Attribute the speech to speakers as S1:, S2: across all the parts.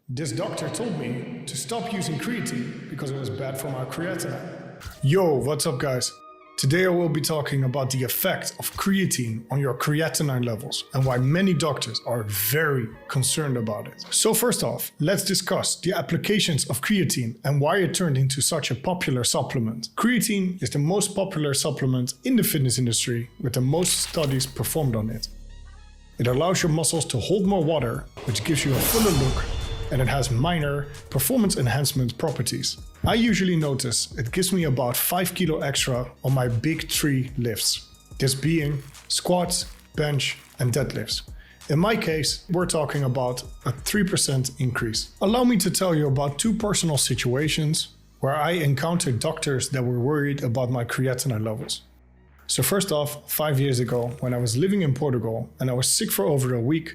S1: This doctor told me to stop using creatine because it was bad for my creatinine. Yo, what's up guys? Today I will be talking about the effect of creatine on your creatinine levels and why many doctors are very concerned about it. So first off, let's discuss the applications of creatine and why it turned into such a popular supplement. Creatine is the most popular supplement in the fitness industry with the most studies performed on it. It allows your muscles to hold more water, which gives you a fuller look, and it has minor performance enhancement properties. I usually notice it gives me about 5 kilo extra on my big 3 lifts. This being squats, bench and deadlifts. In my case, we're talking about a 3% increase. Allow me to tell you about 2 personal situations where I encountered doctors that were worried about my creatinine levels. So first off, 5 years ago, when I was living in Portugal and I was sick for over a week,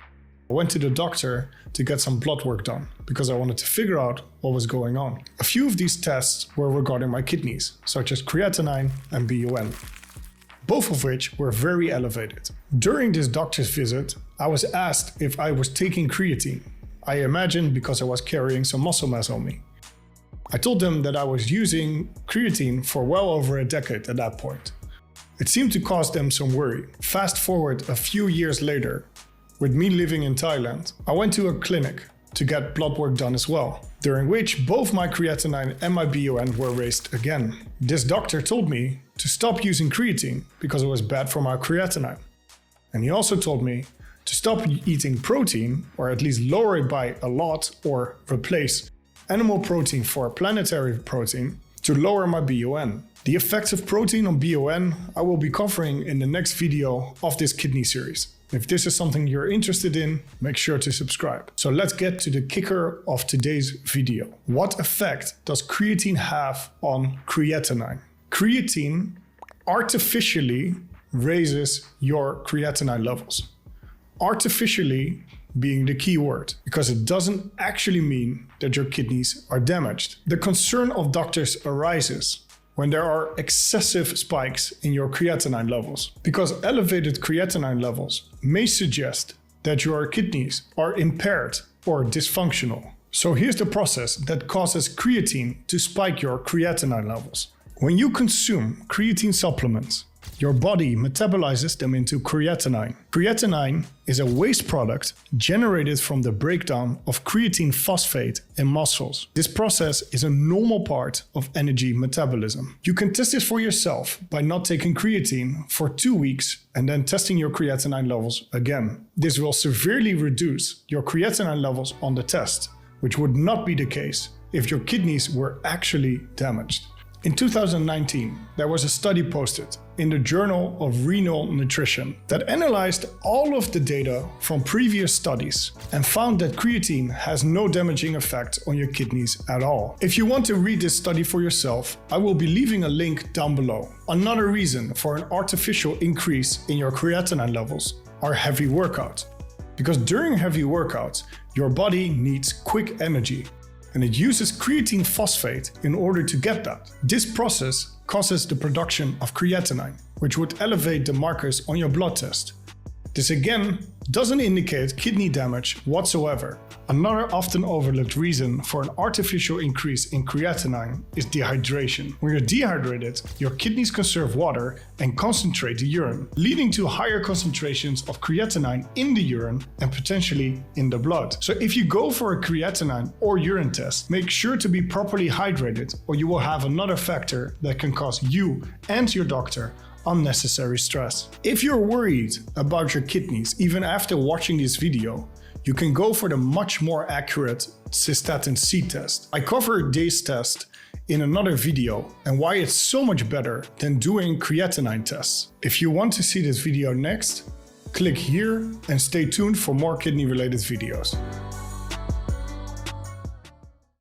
S1: I went to the doctor to get some blood work done because I wanted to figure out what was going on. A few of these tests were regarding my kidneys, such as creatinine and BUN, both of which were very elevated. During this doctor's visit, I was asked if I was taking creatine. I imagine because I was carrying some muscle mass on me. I told them that I was using creatine for well over a decade at that point. It seemed to cause them some worry. Fast forward a few years later, with me living in Thailand, I went to a clinic to get blood work done as well, during which both my creatinine and my BUN were raised again. This doctor told me to stop using creatine because it was bad for my creatinine. And he also told me to stop eating protein, or at least lower it by a lot, or replace animal protein for planetary protein to lower my BUN. The effects of protein on BUN I will be covering in the next video of this kidney series. If this is something you're interested in, make sure to subscribe. So let's get to the kicker of today's video. What effect does creatine have on creatinine? Creatine artificially raises your creatinine levels. Artificially being the key word, because it doesn't actually mean that your kidneys are damaged. The concern of doctors arises when there are excessive spikes in your creatinine levels, because elevated creatinine levels may suggest that your kidneys are impaired or dysfunctional. So here's the process that causes creatine to spike your creatinine levels. When you consume creatine supplements, your body metabolizes them into creatinine. Creatinine is a waste product generated from the breakdown of creatine phosphate in muscles. This process is a normal part of energy metabolism. You can test this for yourself by not taking creatine for 2 weeks and then testing your creatinine levels again. This will severely reduce your creatinine levels on the test, which would not be the case if your kidneys were actually damaged. In 2019, there was a study posted in the Journal of Renal Nutrition that analyzed all of the data from previous studies and found that creatine has no damaging effect on your kidneys at all. If you want to read this study for yourself, I will be leaving a link down below. Another reason for an artificial increase in your creatinine levels are heavy workouts. Because during heavy workouts, your body needs quick energy, and it uses creatine phosphate in order to get that. This process causes the production of creatinine, which would elevate the markers on your blood test. This again doesn't indicate kidney damage whatsoever. Another often overlooked reason for an artificial increase in creatinine is dehydration. When you're dehydrated, your kidneys conserve water and concentrate the urine, leading to higher concentrations of creatinine in the urine and potentially in the blood. So if you go for a creatinine or urine test, make sure to be properly hydrated, or you will have another factor that can cause you and your doctor unnecessary stress. If you're worried about your kidneys even after watching this video, you can go for the much more accurate cystatin C test. I covered this test in another video and why it's so much better than doing creatinine tests. If you want to see this video next, click here and stay tuned for more kidney-related videos.